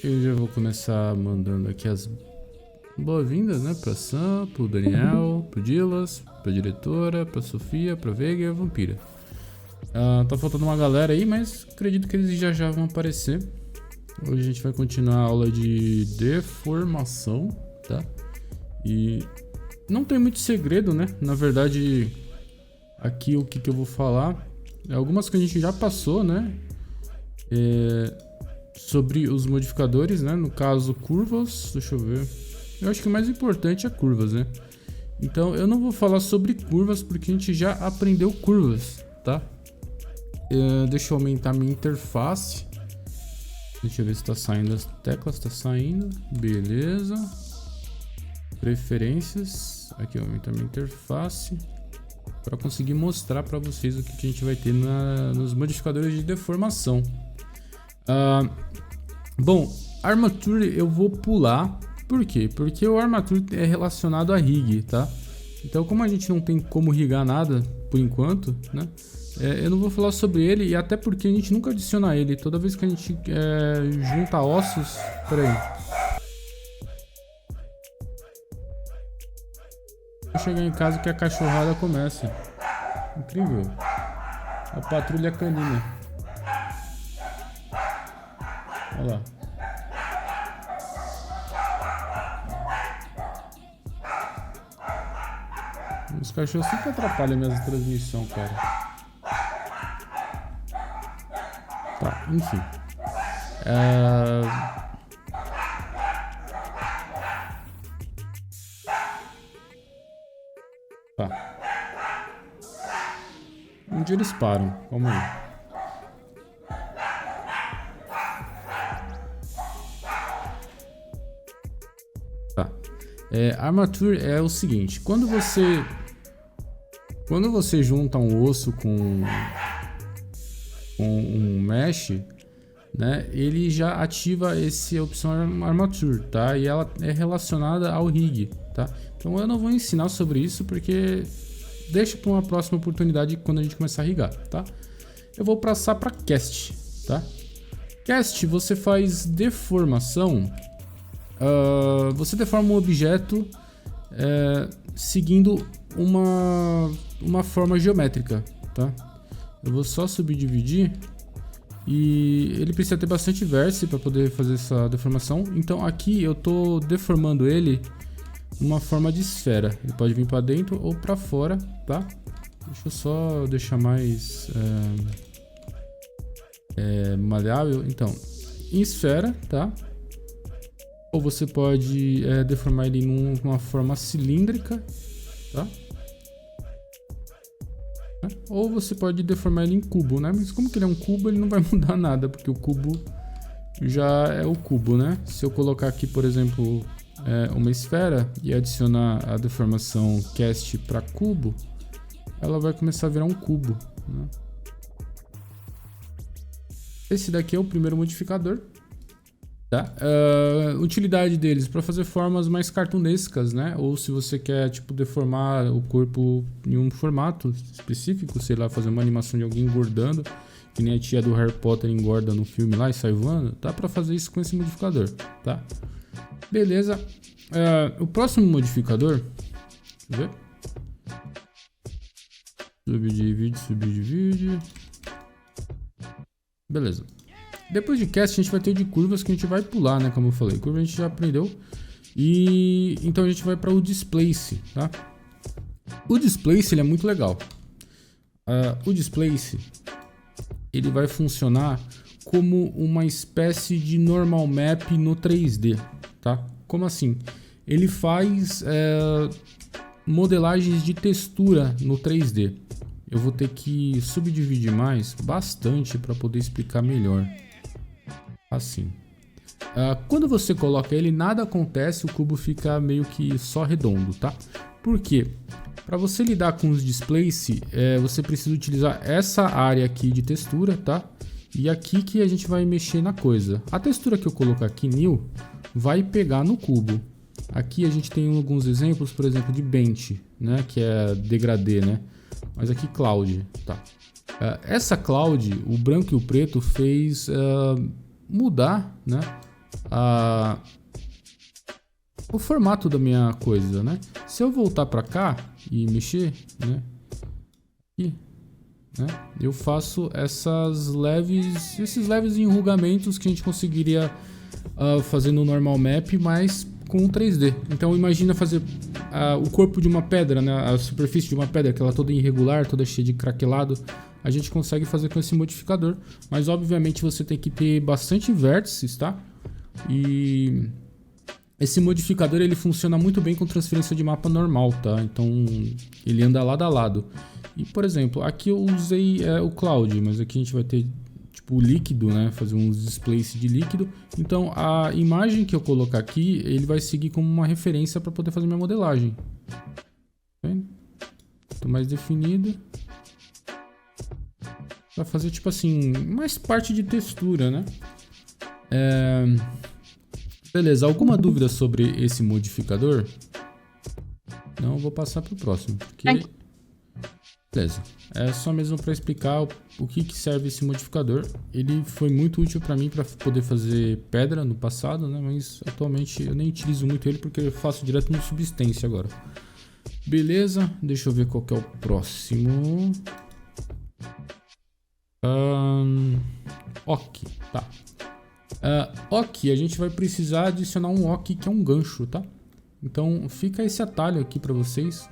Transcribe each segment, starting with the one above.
Eu já vou começar mandando aqui as boas-vindas, né? Pra Sam, pro Daniel, pro Dilas, pra diretora, pra Sofia, pra Veiga e a Vampira. Tá faltando uma galera aí, mas acredito que eles já vão aparecer. Hoje a gente vai continuar a aula de deformação, tá? E não tem muito segredo, né? Na verdade, aqui o que eu vou falar é algumas que a gente já passou, né? Sobre os modificadores, né? No caso, curvas. Deixa eu ver. Eu acho que o mais importante é curvas, né? Então, eu não vou falar sobre curvas porque a gente já aprendeu curvas, tá? Deixa eu aumentar minha interface. Deixa eu ver se tá saindo as teclas. Tá saindo. Beleza. Preferências. Aqui eu aumentar minha interface para conseguir mostrar para vocês o que a gente vai ter nos modificadores de deformação. Bom, Armature eu vou pular. Por quê? Porque o Armature é relacionado a rig, tá? Então, como a gente não tem como rigar nada por enquanto, né? Eu não vou falar sobre ele, e até porque a gente nunca adiciona ele. Toda vez que a gente junta ossos... Pera aí. Vou chegar em casa que a cachorrada começa. Incrível. A patrulha canina. Olha lá. Os cachorros sempre atrapalham minhas transmissões, cara. Tá, enfim. Tá. Onde eles param? Calma aí. Tá. Armature é o seguinte. Quando você junta um osso com um mesh, né, ele já ativa essa opção Armature, tá? E ela é relacionada ao rig, tá? Então eu não vou ensinar sobre isso porque deixa para uma próxima oportunidade quando a gente começar a rigar, tá? Eu vou passar para cast, tá? Cast, você faz deformação. Você deforma um objeto seguindo uma forma geométrica, tá? Eu vou só subdividir e ele precisa ter bastante vértice para poder fazer essa deformação. Então aqui eu tô deformando ele uma forma de esfera. Ele pode vir para dentro ou para fora, tá? Deixa eu só deixar mais maleável. Então, em esfera, tá? Ou você pode deformar ele numa forma cilíndrica, tá? Ou você pode deformar ele em cubo, né? Mas como que ele é um cubo, ele não vai mudar nada, porque o cubo já é o cubo, né? Se eu colocar aqui, por exemplo, uma esfera e adicionar a deformação cast para cubo, ela vai começar a virar um cubo, né? Esse daqui é o primeiro modificador. Tá? Utilidade deles para fazer formas mais cartunescas, né? Ou se você quer tipo deformar o corpo em um formato específico, sei lá, fazer uma animação de alguém engordando, que nem a tia do Harry Potter engorda no filme lá e sai voando, dá para fazer isso com esse modificador, tá? Beleza. O próximo modificador, deixa eu ver. Subdivide. Beleza. Depois de cast, a gente vai ter de curvas que a gente vai pular, né? Como eu falei, curva a gente já aprendeu. E então a gente vai para o displace, tá? O displace ele é muito legal. O displace ele vai funcionar como uma espécie de normal map no 3D, tá? Como assim? Ele faz modelagens de textura no 3D. Eu vou ter que subdividir bastante para poder explicar melhor. Assim. Quando você coloca ele, nada acontece, o cubo fica meio que só redondo, tá? Por quê? Para você lidar com os displace, você precisa utilizar essa área aqui de textura, tá? E aqui que a gente vai mexer na coisa. A textura que eu colocar aqui, new, vai pegar no cubo. Aqui a gente tem alguns exemplos, por exemplo, de bench, né? Que é degradê, né? Mas aqui cloud, tá? Essa cloud, o branco e o preto fez mudar, né, o formato da minha coisa, né? Se eu voltar para cá e mexer, né? Aqui, né? Eu faço esses leves enrugamentos que a gente conseguiria fazer no normal map, mas com 3D. Então imagina fazer o corpo de uma pedra, né? A superfície de uma pedra, que ela é toda irregular, toda cheia de craquelado. A gente consegue fazer com esse modificador, mas obviamente você tem que ter bastante vértices, tá? E esse modificador ele funciona muito bem com transferência de mapa normal, tá? Então ele anda lado a lado. E por exemplo, aqui eu usei o Cloud, mas aqui a gente vai ter tipo o líquido, né? Fazer uns displays de líquido. Então a imagem que eu colocar aqui, ele vai seguir como uma referência para poder fazer minha modelagem. Tá vendo? Tô mais definido. Vai fazer tipo assim, mais parte de textura, né? Beleza, alguma dúvida sobre esse modificador? Não, eu vou passar pro próximo. Porque... Beleza, é só mesmo para explicar o que serve esse modificador. Ele foi muito útil para mim para poder fazer pedra no passado, né? Mas atualmente eu nem utilizo muito ele porque eu faço direto no Substance agora. Beleza, deixa eu ver qual que é o próximo. Ok, tá. Ok, a gente vai precisar adicionar um ok que é um gancho, tá? Então fica esse atalho aqui para vocês.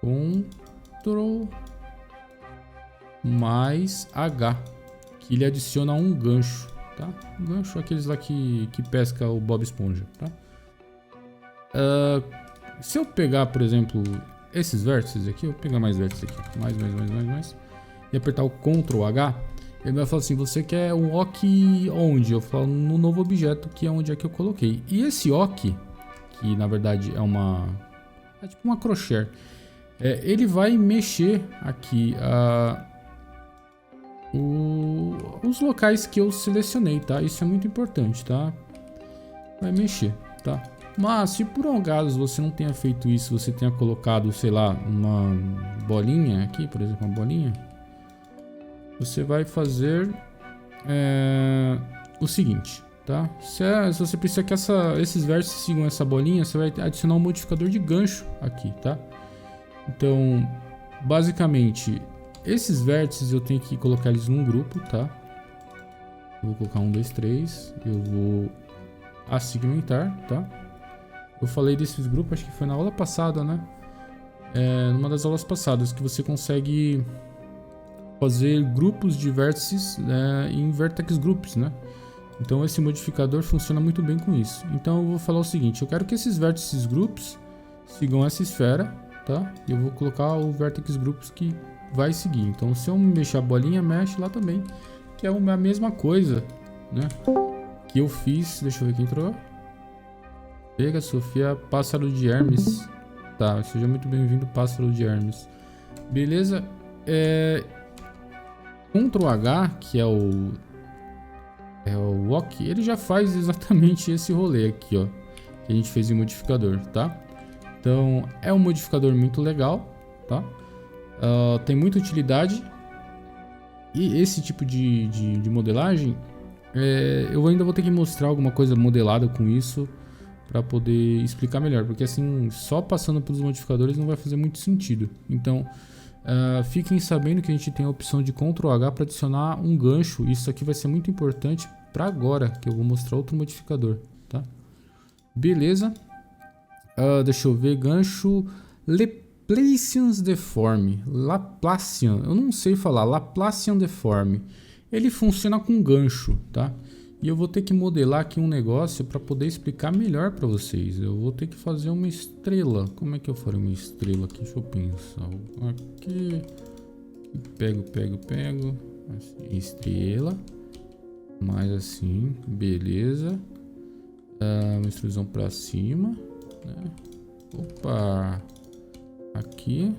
Ctrl mais H, que ele adiciona um gancho, tá? Um gancho, aqueles lá que pesca o Bob Esponja, tá? Se eu pegar, por exemplo, esses vértices aqui, eu vou pegar mais vértices aqui, mais, e apertar o Ctrl H, ele vai falar assim, você quer um ok onde? Eu falo no novo objeto, que é onde é que eu coloquei. E esse ok, que na verdade é tipo uma crochê, ele vai mexer aqui os locais que eu selecionei, tá? Isso é muito importante, tá? Vai mexer, tá? Mas se por um acaso você não tenha feito isso, você tenha colocado, sei lá, uma bolinha aqui, por exemplo, uma bolinha, você vai fazer o seguinte, tá? Se você precisa que esses vértices sigam essa bolinha, você vai adicionar um modificador de gancho aqui, tá? Então, basicamente, esses vértices eu tenho que colocar eles num grupo, tá? Eu vou colocar 1, 2, 3. Eu vou assegmentar, tá? Eu falei desses grupos, acho que foi na aula passada, né? Numa das aulas passadas, que você consegue fazer grupos de vértices em vertex groups, né? Então esse modificador funciona muito bem com isso. Então eu vou falar o seguinte, eu quero que esses vértices groups sigam essa esfera, tá? E eu vou colocar o vertex groups que vai seguir. Então se eu mexer a bolinha, mexe lá também, que é a mesma coisa, né? Que eu fiz, deixa eu ver quem entrou. Pega, Sofia, Pássaro de Hermes. Tá, seja muito bem-vindo, Pássaro de Hermes. Beleza? Ctrl H, que é o OK, ele já faz exatamente esse rolê aqui, ó, que a gente fez em modificador, tá? Então, é um modificador muito legal, tá? Tem muita utilidade. E esse tipo de modelagem, eu ainda vou ter que mostrar alguma coisa modelada com isso para poder explicar melhor, porque assim, só passando pelos modificadores não vai fazer muito sentido. Então, fiquem sabendo que a gente tem a opção de Ctrl H para adicionar um gancho. Isso aqui vai ser muito importante para agora, que eu vou mostrar outro modificador, tá? Beleza. Deixa eu ver, gancho Laplacian Deform. Laplacian, eu não sei falar, Laplacian Deform. Ele funciona com gancho, tá? E eu vou ter que modelar aqui um negócio para poder explicar melhor para vocês. Eu vou ter que fazer uma estrela. Como é que eu farei uma estrela aqui? Deixa eu pensar. Aqui. Pego. Assim, estrela. Mais assim. Beleza. Uma extrusão para cima. Né? Opa. Aqui.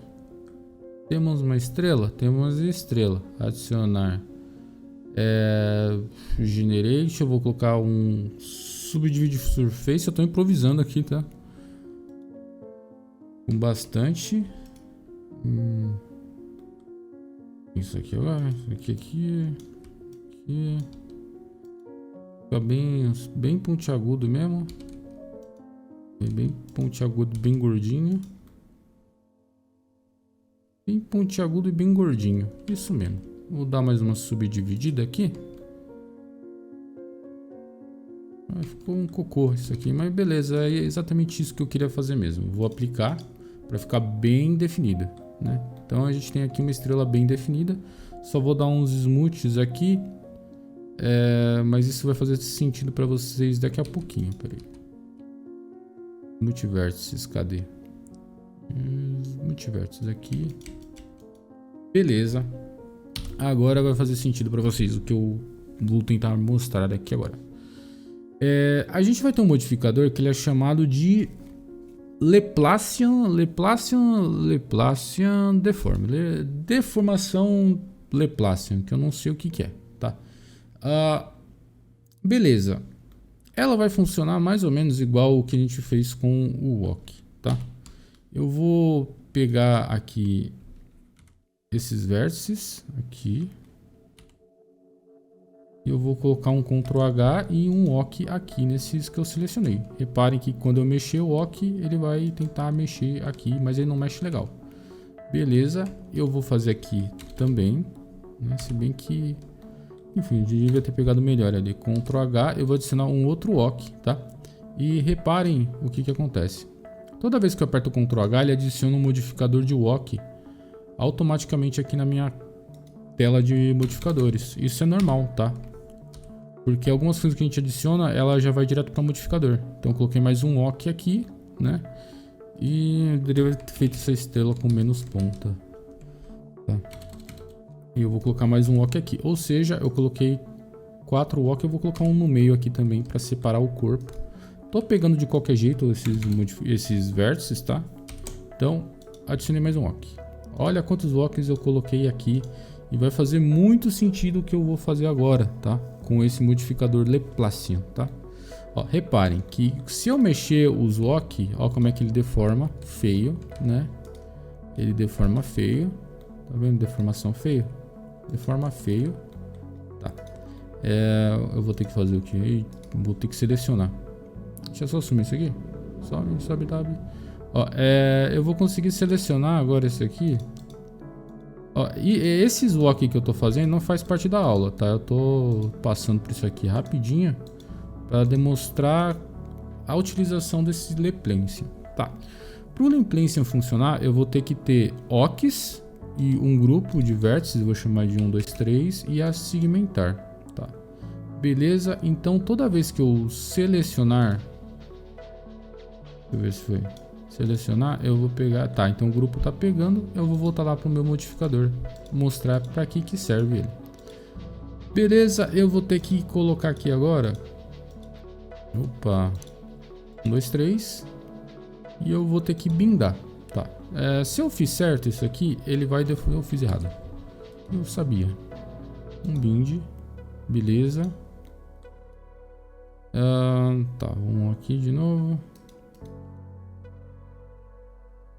Temos uma estrela? Temos estrela. Adicionar. Generate, eu vou colocar um Subdivide Surface, eu tô improvisando aqui, tá? Com bastante. Isso aqui agora, aqui. Fica bem pontiagudo mesmo. Bem pontiagudo, bem gordinho. Bem pontiagudo e bem gordinho. Isso mesmo. Vou dar mais uma subdividida aqui. Ficou um cocô isso aqui, mas beleza, é exatamente isso que eu queria fazer mesmo. Vou aplicar para ficar bem definida, né? Então a gente tem aqui uma estrela bem definida. Só vou dar uns smooths aqui, mas isso vai fazer sentido para vocês daqui a pouquinho. Peraí. Multivértices, cadê? Multivértices aqui. Beleza. Agora vai fazer sentido para vocês o que eu vou tentar mostrar aqui agora. A gente vai ter um modificador que ele é chamado de Laplacian Deform. Deformação Laplacian, que eu não sei o que é, tá? Beleza. Ela vai funcionar mais ou menos igual o que a gente fez com o walk, tá? Eu vou pegar aqui esses vértices aqui. Eu vou colocar um Ctrl H e um OK aqui nesses que eu selecionei. Reparem que quando eu mexer o OK, ele vai tentar mexer aqui, mas ele não mexe legal. Beleza, eu vou fazer aqui também, né? Se bem que, enfim, eu devia ter pegado melhor ali. Ctrl H, eu vou adicionar um outro OK, tá? E reparem o que acontece. Toda vez que eu aperto o Ctrl H, ele adiciona um modificador de OK automaticamente aqui na minha tela de modificadores. Isso é normal, tá? Porque algumas coisas que a gente adiciona, ela já vai direto para o modificador. Então eu coloquei mais um OK aqui, né? E eu deveria ter feito essa estrela com menos ponta, tá? E eu vou colocar mais um OK aqui. Ou seja, eu coloquei 4 OK, eu vou colocar um no meio aqui também para separar o corpo. Tô pegando de qualquer jeito esses vértices, tá? Então, adicionei mais um OK. Olha quantos OCs eu coloquei aqui. E vai fazer muito sentido o que eu vou fazer agora, tá? Com esse modificador Laplacian, tá? Ó, reparem que se eu mexer os OK, ó como é que ele deforma feio, né? Ele deforma feio. Tá vendo? Deformação feio. Deforma feio. Tá. Eu vou ter que fazer o que? Vou ter que selecionar. Deixa eu só sumir isso aqui. Sobe, tab. Ó, eu vou conseguir selecionar agora esse aqui. Ó, e esses walk que eu tô fazendo não faz parte da aula, tá? Eu tô passando por isso aqui rapidinho para demonstrar a utilização desse Laplacian, tá? Para o Laplacian funcionar, eu vou ter que ter OCs e um grupo de vértices, vou chamar de 1, 2, 3 e a segmentar, tá? Beleza? Então toda vez que eu selecionar, deixa eu ver se foi. Selecionar, eu vou pegar, tá, então o grupo tá pegando, eu vou voltar lá pro meu modificador, mostrar para que serve ele. Beleza, eu vou ter que colocar aqui agora, opa, 1, 2, 3, e eu vou ter que bindar, tá. Se eu fiz certo isso aqui, ele vai, eu fiz errado, eu sabia, um bind, beleza, tá, vamos aqui de novo.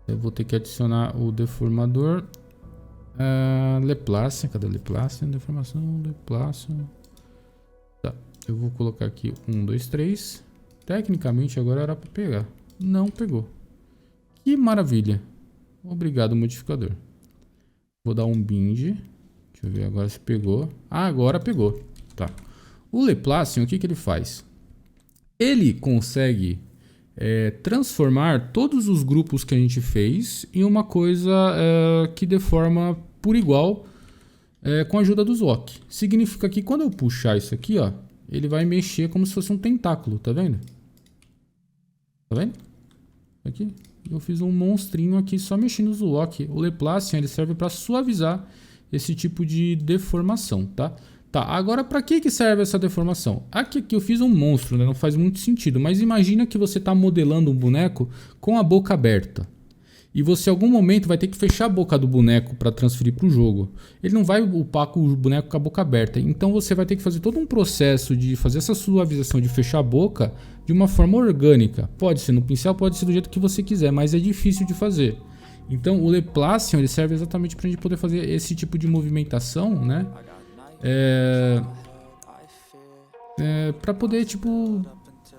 Eu vou ter que adicionar o deformador Laplacian. Cadê Laplacian? Deformação Laplacian. Tá, eu vou colocar aqui 1, 2, 3. Tecnicamente agora era para pegar. Não pegou. Que maravilha. Obrigado, modificador. Vou dar um bind. Deixa eu ver agora se pegou. Ah, agora pegou. Tá. O Laplacian, o que ele faz? Ele consegue transformar todos os grupos que a gente fez em uma coisa que deforma por igual com a ajuda dos OK. Significa que quando eu puxar isso aqui, ó, ele vai mexer como se fosse um tentáculo, tá vendo? Tá vendo? Aqui, eu fiz um monstrinho aqui só mexendo os OK. O Laplacian, ele serve para suavizar esse tipo de deformação, tá? Tá, agora para que serve essa deformação? Aqui eu fiz um monstro, né? Não faz muito sentido, mas imagina que você está modelando um boneco com a boca aberta. E você em algum momento vai ter que fechar a boca do boneco para transferir para o jogo. Ele não vai upar com o boneco com a boca aberta. Então você vai ter que fazer todo um processo de fazer essa suavização de fechar a boca de uma forma orgânica. Pode ser no pincel, pode ser do jeito que você quiser, mas é difícil de fazer. Então o Laplacian, ele serve exatamente para a gente poder fazer esse tipo de movimentação, né? para poder, tipo,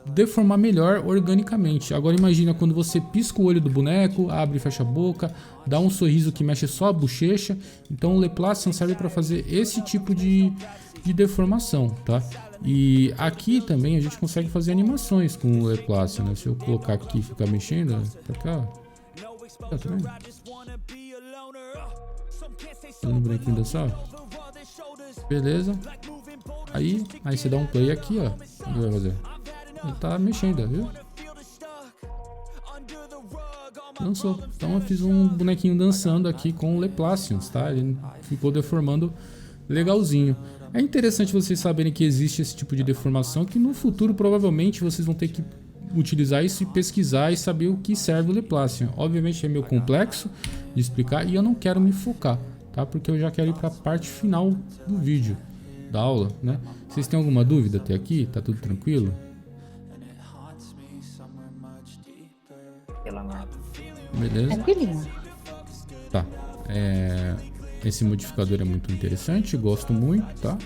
deformar melhor organicamente. Agora imagina quando você pisca o olho do boneco, abre e fecha a boca, dá um sorriso que mexe só a bochecha. Então o Laplacian serve para fazer esse tipo de deformação, tá? E aqui também a gente consegue fazer animações com o Laplacian, né? Se eu colocar aqui e ficar mexendo pra cá, tá vendo? Fazendo o bonequinho dançar. Beleza. Aí você dá um play aqui, ó. O que ele vai fazer? Ele tá mexendo, viu? Dançou. Então eu fiz um bonequinho dançando aqui com o Laplacian, tá? Ele ficou deformando legalzinho. É interessante vocês saberem que existe esse tipo de deformação, que no futuro provavelmente vocês vão ter que utilizar isso e pesquisar e saber o que serve o Laplacian. Obviamente é meio complexo de explicar e eu não quero me focar, tá? Porque eu já quero ir para a parte final do vídeo, da aula, né? Vocês têm alguma dúvida até aqui? Tá tudo tranquilo? Beleza? Tranquilinho. Tá. Esse modificador é muito interessante, gosto muito, tá?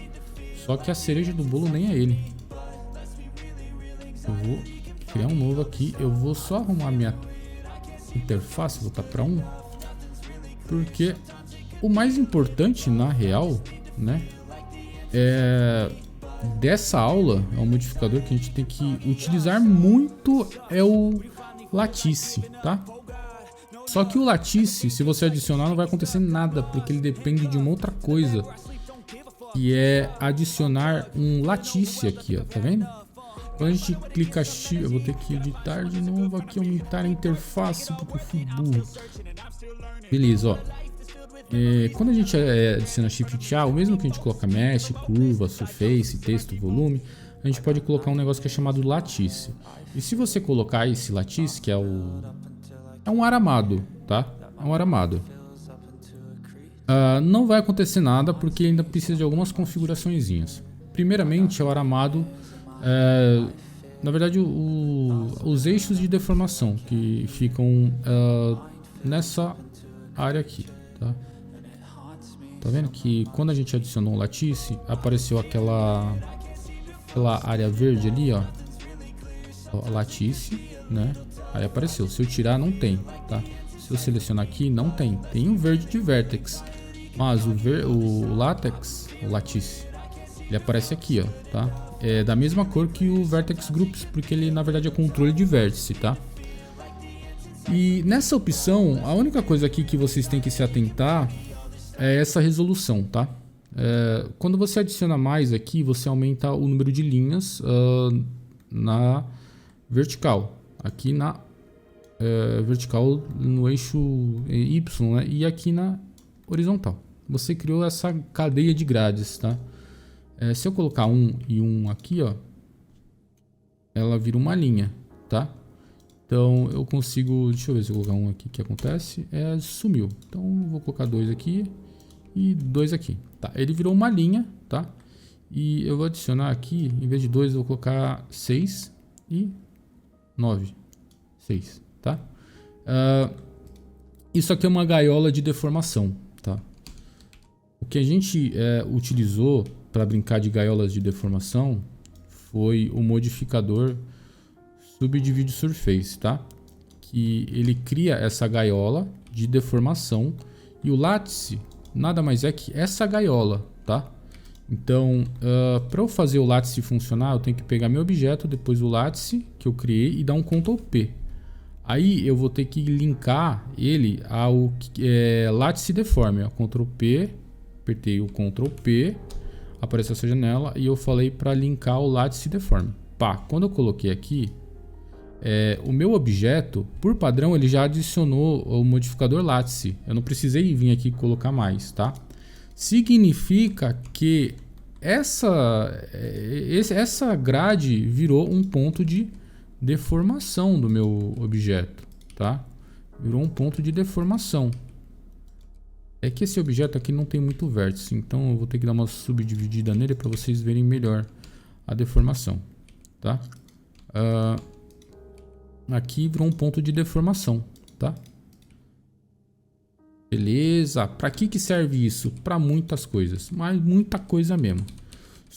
Só que a cereja do bolo nem é ele. Eu vou criar um novo aqui. Eu vou só arrumar minha interface, voltar para 1. Porque o mais importante, na real, né? Dessa aula, é um modificador que a gente tem que utilizar muito, é o Lattice, tá? Só que o Lattice, se você adicionar, não vai acontecer nada, porque ele depende de uma outra coisa, que é adicionar um Lattice aqui, ó, tá vendo? Quando a gente clica X, eu vou ter que editar de novo aqui, aumentar a interface, porque eu fui burro. Beleza, ó. Quando a gente adiciona Shift A, o mesmo que a gente coloca Mesh, Curva, Surface, Texto, Volume, a gente pode colocar um negócio que é chamado Lattice. E se você colocar esse Lattice, que é um aramado, tá? É um aramado. Não vai acontecer nada porque ainda precisa de algumas configuraçõezinhas. Primeiramente é o aramado, na verdade os eixos de deformação que ficam nessa área aqui, tá? Tá vendo que quando a gente adicionou o Lattice, apareceu aquela área verde ali, ó. Lattice, né? Aí apareceu. Se eu tirar, não tem, tá? Se eu selecionar aqui, não tem. Tem um verde de Vertex, mas o Latex, o Lattice, ele aparece aqui, ó, tá? É da mesma cor que o Vertex Groups, porque ele na verdade é controle de vértice, tá? E nessa opção, a única coisa aqui que vocês têm que se atentar é essa resolução, tá? Quando você adiciona mais aqui, você aumenta o número de linhas na vertical. Aqui na vertical no eixo Y, né? E aqui na horizontal. Você criou essa cadeia de grades, tá? Se eu colocar um e um aqui, ó, ela vira uma linha, tá? Então eu consigo, deixa eu ver se eu colocar um aqui, o que acontece? Sumiu. Então eu vou colocar 2 aqui e 2 aqui, tá? Ele virou uma linha, tá? E eu vou adicionar aqui, em vez de 2 eu vou colocar 6 e 9, 6, tá? Isso aqui é uma gaiola de deformação, tá? O que a gente utilizou para brincar de gaiolas de deformação foi o modificador Subdivide Surface, tá? Que ele cria essa gaiola de deformação e o Lattice nada mais é que essa gaiola, tá? Então, para eu fazer o Lattice funcionar, eu tenho que pegar meu objeto, depois o Lattice que eu criei e dar um Ctrl P. Aí eu vou ter que linkar ele ao Lattice Deform, ó. Ctrl P, apertei o Ctrl P, apareceu essa janela e eu falei para linkar o Lattice Deform. Pá, quando eu coloquei aqui, o meu objeto, por padrão, ele já adicionou o modificador Lattice. Eu não precisei vir aqui colocar mais, tá? Significa que essa grade virou um ponto de deformação do meu objeto, tá? Virou um ponto de deformação. É que esse objeto aqui não tem muito vértice, então eu vou ter que dar uma subdividida nele para vocês verem melhor a deformação, tá? Aqui virou um ponto de deformação, tá? Beleza. Para que serve isso? Para muitas coisas, mas muita coisa mesmo.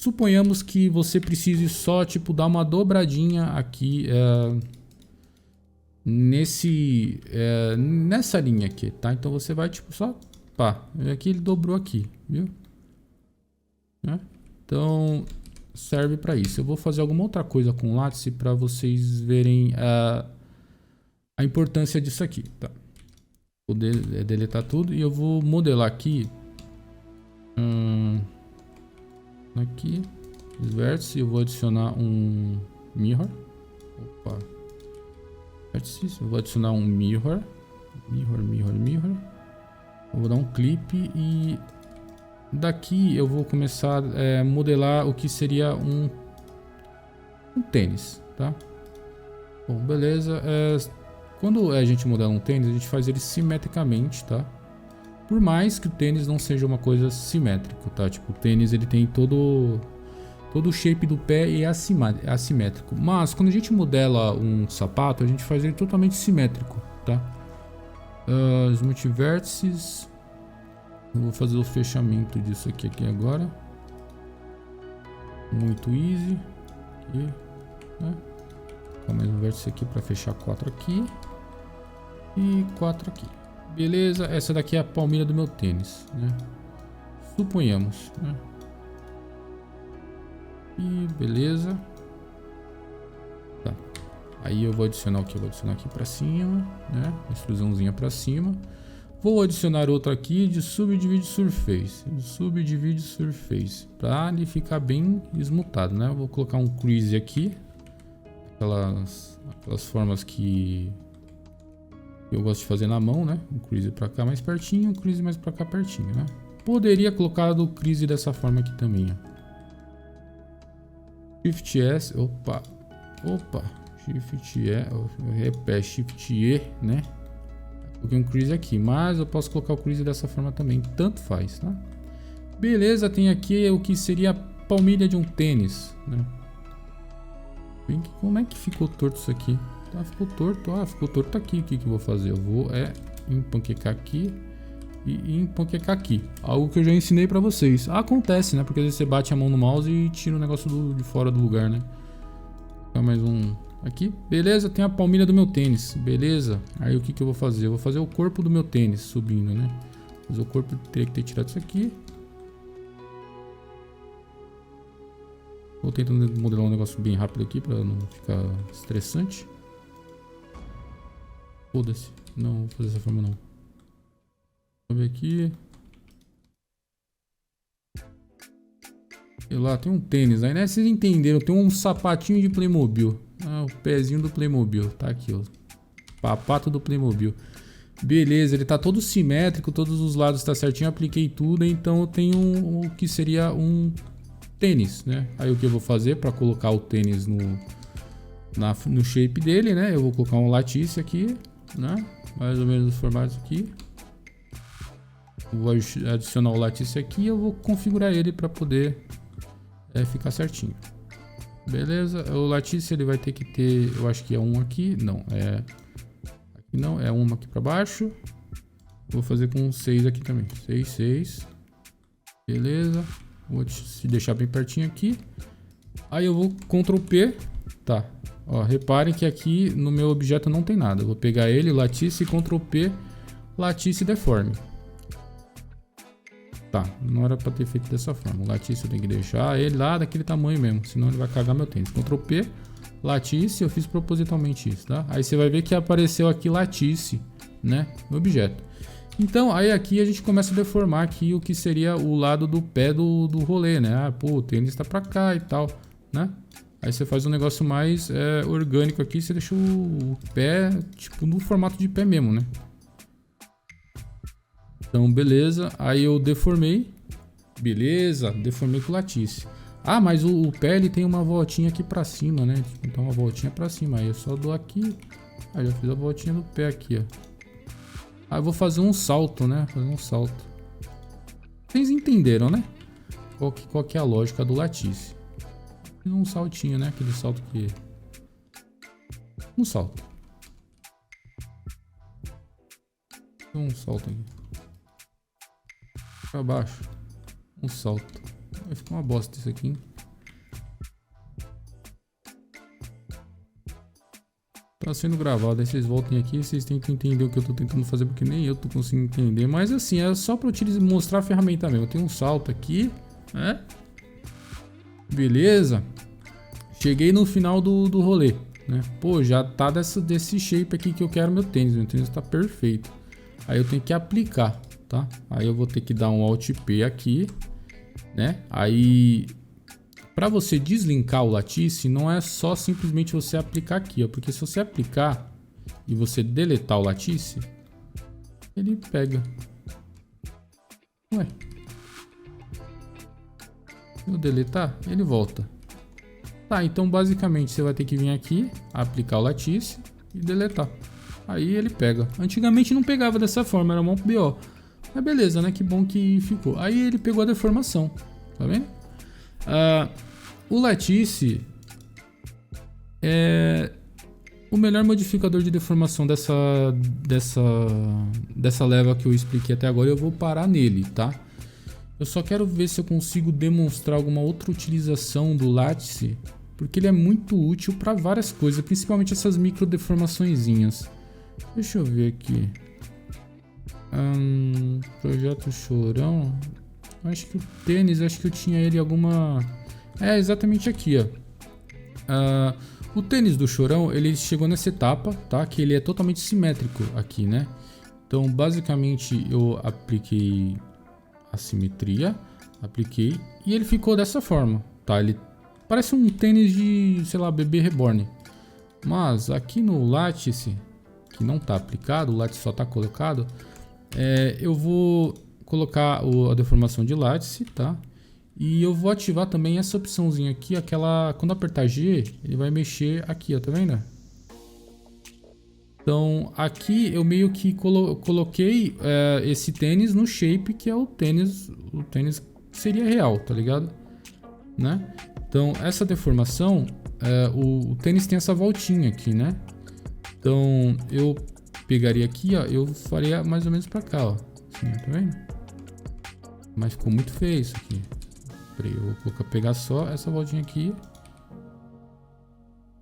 Suponhamos que você precise só, tipo, dar uma dobradinha aqui nessa linha aqui, tá? Então você vai, tipo, só pá, aqui ele dobrou aqui, viu? Né? Então serve para isso. Eu vou fazer alguma outra coisa com o látice para vocês verem a importância disso aqui, tá? Vou deletar tudo e eu vou modelar aqui. Aqui, os vértices, eu vou adicionar um mirror. Opa. Vértices, eu vou adicionar um mirror. Mirror. Eu vou dar um clipe e daqui eu vou começar a modelar o que seria um tênis, tá? Bom, beleza. Quando a gente modela um tênis, a gente faz ele simetricamente, tá? Por mais que o tênis não seja uma coisa simétrica, tá? Tipo, o tênis ele tem todo o shape do pé e é assimétrico. Mas quando a gente modela um sapato, a gente faz ele totalmente simétrico, tá? Os multivértices. Eu vou fazer o fechamento disso aqui agora. Muito easy. Aqui, né? Mais um vértice aqui para fechar 4 aqui. E 4 aqui. Beleza, essa daqui é a palmilha do meu tênis, né? Suponhamos, né? E beleza. Tá. Aí eu vou adicionar o que? Eu vou adicionar aqui para cima, né? Extrusãozinha para cima. Vou adicionar outra aqui de subdivide surface. Subdivide surface. Para ele ficar bem esmutado, né? Eu vou colocar um crease aqui. Aquelas formas que eu gosto de fazer na mão, né? Um crease para cá mais pertinho, um crease mais para cá pertinho, né? Poderia colocar do crease dessa forma aqui também, ó. Shift S, opa. Shift E, Shift E, né? Coloquei um crease aqui, mas eu posso colocar o crease dessa forma também, tanto faz, tá? Beleza, tem aqui o que seria a palmilha de um tênis, né? Como é que ficou torto isso aqui? Tá, ficou torto. Ficou torto aqui. O que eu vou fazer? Eu vou empanquecar aqui e empanquecar aqui. Algo que eu já ensinei pra vocês. Acontece, né? Porque às vezes você bate a mão no mouse e tira o negócio de fora do lugar, né? Então, mais um aqui. Beleza, tem a palmilha do meu tênis. Beleza. Aí o que eu vou fazer? Eu vou fazer o corpo do meu tênis subindo, né? Fazer o corpo, teria que ter tirado isso aqui. Vou tentando modelar um negócio bem rápido aqui pra não ficar estressante. Foda-se. Não vou fazer dessa forma não. Vamos ver aqui. Sei lá, tem um tênis aí, né? Vocês entenderam, tem um sapatinho de Playmobil. O pezinho do Playmobil. Tá aqui, ó. Papato do Playmobil. Beleza, ele tá todo simétrico, todos os lados tá certinho, apliquei tudo, então eu tenho o que seria um tênis, né? Aí o que eu vou fazer para colocar o tênis no shape dele, né? Eu vou colocar um latice aqui, né? Mais ou menos os formatos aqui. Vou adicionar o latice aqui e eu vou configurar ele para poder ficar certinho. Beleza? O latice ele vai ter que ter, eu acho que é um aqui, não, aqui não, é uma aqui para baixo. Vou fazer com 6 aqui também, 6. Beleza? Vou te deixar bem pertinho aqui. Aí eu vou Ctrl P. Tá. Ó, reparem que aqui no meu objeto não tem nada. Eu vou pegar ele, latice, Ctrl P, latice deforme. Tá, não era pra ter feito dessa forma. O latice eu tenho que deixar ele lá daquele tamanho mesmo, senão ele vai cagar meu tênis. Ctrl P, latice, eu fiz propositalmente isso, tá? Aí você vai ver que apareceu aqui latice, né, no objeto. Então, aí aqui a gente começa a deformar aqui o que seria o lado do pé do rolê, né? Pô, o tênis tá pra cá e tal, né? Aí você faz um negócio mais orgânico aqui, você deixa o pé, tipo, no formato de pé mesmo, né? Então, beleza. Aí eu deformei. Beleza, deformei com latice. Mas o pé, ele tem uma voltinha aqui pra cima, né? Então, uma voltinha pra cima. Aí eu só dou aqui. Aí já fiz a voltinha do pé aqui, ó. Aí eu vou fazer um salto, né? Fazer um salto. Vocês entenderam, né? Qual que é a lógica do latice? Fiz um saltinho, né? Aquele salto que... Um salto. Um salto aqui. Pra baixo. Um salto. Vai ficar uma bosta isso aqui, hein? Tá sendo gravado, aí vocês voltem aqui e vocês têm que entender o que eu tô tentando fazer, porque nem eu tô conseguindo entender. Mas assim, é só pra mostrar a ferramenta mesmo. Tem um salto aqui, né? Beleza. Cheguei no final do rolê, né? Pô, já tá desse shape aqui que eu quero meu tênis. Meu tênis tá perfeito. Aí eu tenho que aplicar, tá? Aí eu vou ter que dar um Alt P aqui, né? Aí, para você deslinkar o Lattice, não é só simplesmente você aplicar aqui, ó. Porque se você aplicar e você deletar o Lattice, ele pega. Ué. Se eu deletar, ele volta. Tá, então basicamente você vai ter que vir aqui, aplicar o Lattice e deletar. Aí ele pega. Antigamente não pegava dessa forma, era mó BO. Mas beleza, né? Que bom que ficou. Aí ele pegou a deformação, tá vendo? O Lattice é o melhor modificador de deformação dessa leva que eu expliquei até agora. Eu vou parar nele, tá? Eu só quero ver se eu consigo demonstrar alguma outra utilização do Lattice, porque ele é muito útil para várias coisas, principalmente essas micro deformaçõezinhas. Deixa eu ver aqui. Projeto Chorão. Acho que o tênis, acho que eu tinha ele alguma... É, exatamente aqui, ó. O tênis do Chorão, ele chegou nessa etapa, tá? Que ele é totalmente simétrico aqui, né? Então, basicamente, eu apliquei a simetria, apliquei e ele ficou dessa forma, tá? Ele parece um tênis de, sei lá, bebê reborn. Mas aqui no Lattice, que não tá aplicado, o Lattice só tá colocado, eu vou colocar a deformação de Lattice, tá? E eu vou ativar também essa opçãozinha aqui, aquela, quando apertar G, ele vai mexer aqui, ó, tá vendo? Então aqui eu meio que coloquei esse tênis no shape que é o tênis que seria real, tá ligado? Né? Então essa deformação, o tênis tem essa voltinha aqui, né? Então eu pegaria aqui, ó, eu faria mais ou menos pra cá, ó. Assim, tá vendo? Mas ficou muito feio isso aqui. Peraí, eu vou pegar só essa voltinha aqui.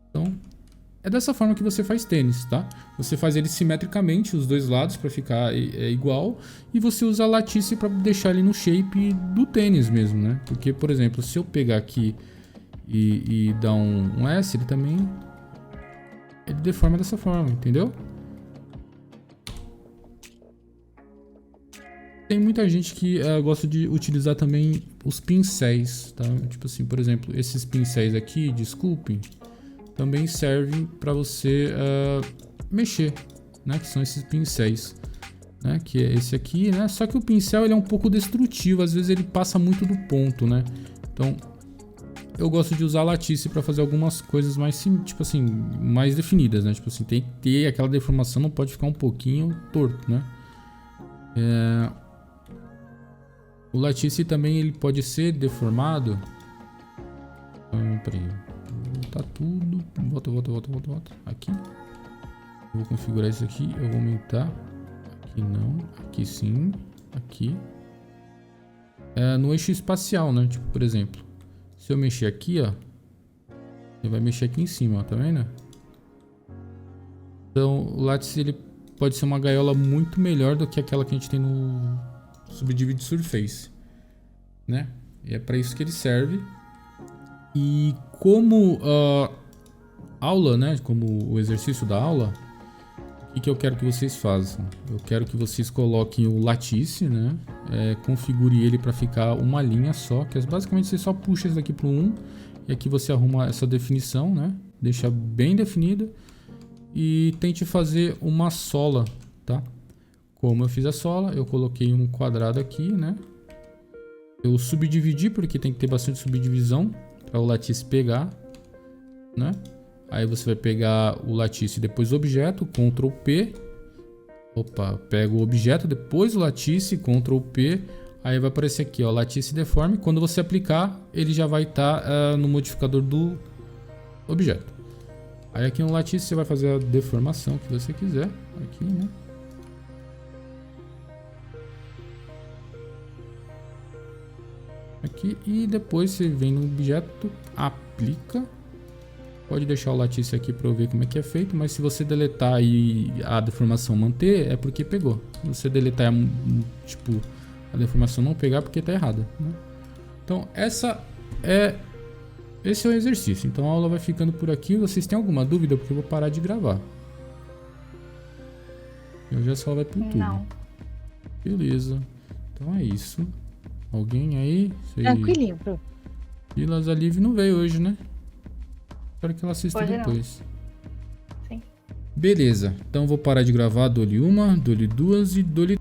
Então é dessa forma que você faz tênis, tá? Você faz ele simetricamente, os dois lados, para ficar igual. E você usa a Lattice para deixar ele no shape do tênis mesmo, né? Porque, por exemplo, se eu pegar aqui e dar um S, ele também... ele deforma dessa forma, entendeu? Tem muita gente que gosta de utilizar também os pincéis, tá? Tipo assim, por exemplo, esses pincéis aqui de sculpting também servem para você mexer, né? Que são esses pincéis, né? Que é esse aqui, né? Só que o pincel ele é um pouco destrutivo, às vezes ele passa muito do ponto, né? Então eu gosto de usar a Lattice para fazer algumas coisas mais, tipo assim, mais definidas, né? Tipo assim, tem que ter aquela deformação, não pode ficar um pouquinho torto, né? O Lattice também ele pode ser deformado. Peraí. Tá tudo. Volta. Aqui. Eu vou configurar isso aqui. Eu vou aumentar. Aqui não. Aqui sim. Aqui. No eixo espacial, né? Tipo, por exemplo. Se eu mexer aqui, ó. Ele vai mexer aqui em cima, ó. Tá vendo? Então, o Lattice ele pode ser uma gaiola muito melhor do que aquela que a gente tem no Subdivide Surface, né? E é para isso que ele serve. E como aula, né? Como o exercício da aula, o que eu quero que vocês façam? Eu quero que vocês coloquem o Lattice, né? Configure ele para ficar uma linha só, que basicamente você só puxa isso daqui para 1 e aqui você arruma essa definição, né? Deixa bem definida e tente fazer uma sola, tá? Como eu fiz a sola, eu coloquei um quadrado aqui, né? Eu subdividi porque tem que ter bastante subdivisão para o Lattice pegar, né? Aí você vai pegar o Lattice, depois o objeto, Ctrl P. Opa, pega o objeto, depois o Lattice, Ctrl P. Aí vai aparecer aqui, ó, Lattice Deforme. Quando você aplicar, ele já vai estar no modificador do objeto. Aí aqui no Lattice você vai fazer a deformação que você quiser, aqui, né? aqui e depois você vem no objeto, aplica. Pode deixar o latício aqui para eu ver como é que é feito, mas se você deletar e a deformação manter, é porque pegou. Se você deletar, tipo, a deformação não pegar, porque tá errada, né? Então, esse é o exercício. Então, a aula vai ficando por aqui. Vocês têm alguma dúvida? Porque eu vou parar de gravar. Eu já só vai pro YouTube. Não. Beleza. Então é isso. Alguém aí? Tranquilinho, Pro. Vilas Alive não veio hoje, né? Espero que ela assista Hoje depois. Sim. Beleza. Então vou parar de gravar. Dou-lhe uma, dou-lhe duas e dou-lhe